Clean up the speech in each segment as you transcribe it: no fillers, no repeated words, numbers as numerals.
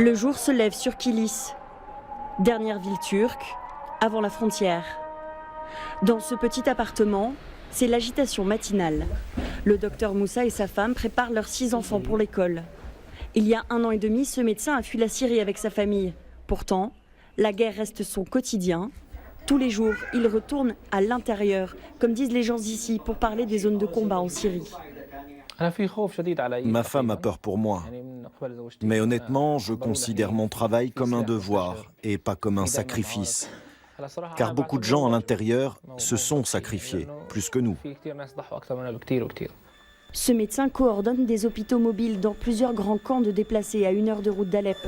Le jour se lève sur Kilis, dernière ville turque, avant la frontière. Dans ce petit appartement, c'est l'agitation matinale. Le docteur Moussa et sa femme préparent leurs 6 enfants pour l'école. Il y a 1 an et demi, ce médecin a fui la Syrie avec sa famille. Pourtant, la guerre reste son quotidien. Tous les jours, il retourne à l'intérieur, comme disent les gens ici, pour parler des zones de combat en Syrie. Ma femme a peur pour moi. Mais honnêtement, je considère mon travail comme un devoir et pas comme un sacrifice. Car beaucoup de gens à l'intérieur se sont sacrifiés, plus que nous. Ce médecin coordonne des hôpitaux mobiles dans plusieurs grands camps de déplacés à 1 heure de route d'Alep.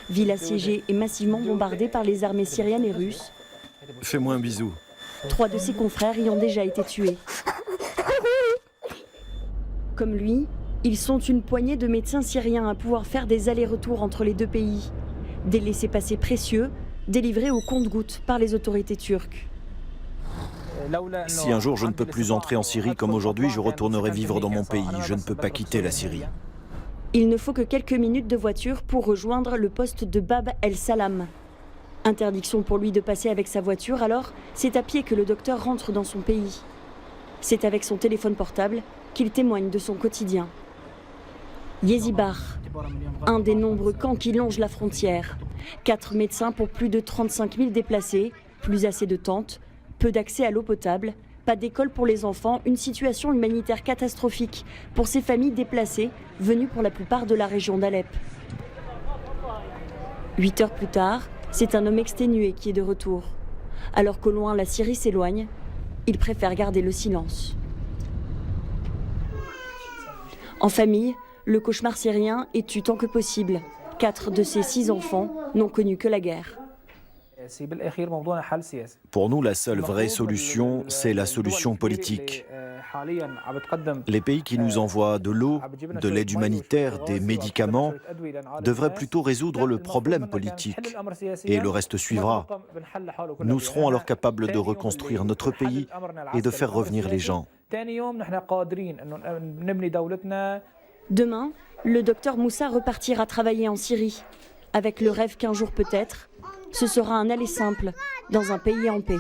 Ville assiégée et massivement bombardée par les armées syriennes et russes. Fais-moi un bisou. 3 de ses confrères y ont déjà été tués. Comme lui, ils sont une poignée de médecins syriens à pouvoir faire des allers-retours entre les deux pays. Des laissez-passer précieux, délivrés au compte-gouttes par les autorités turques. Si un jour je ne peux plus entrer en Syrie comme aujourd'hui, je retournerai vivre dans mon pays. Je ne peux pas quitter la Syrie. Il ne faut que quelques minutes de voiture pour rejoindre le poste de Bab el-Salam. Interdiction pour lui de passer avec sa voiture, alors c'est à pied que le docteur rentre dans son pays. C'est avec son téléphone portable qu'il témoigne de son quotidien. Yezibar, un des nombreux camps qui longent la frontière. 4 médecins pour plus de 35 000 déplacés, plus assez de tentes, peu d'accès à l'eau potable, pas d'école pour les enfants, une situation humanitaire catastrophique pour ces familles déplacées, venues pour la plupart de la région d'Alep. 8 heures plus tard, c'est un homme exténué qui est de retour. Alors qu'au loin la Syrie s'éloigne, il préfère garder le silence. En famille, le cauchemar syrien est tué tant que possible. 4 de ses 6 enfants n'ont connu que la guerre. Pour nous, la seule vraie solution, c'est la solution politique. Les pays qui nous envoient de l'eau, de l'aide humanitaire, des médicaments, devraient plutôt résoudre le problème politique. Et le reste suivra. Nous serons alors capables de reconstruire notre pays et de faire revenir les gens. Demain, le docteur Moussa repartira travailler en Syrie, avec le rêve qu'un jour peut-être, ce sera un aller simple dans un pays en paix.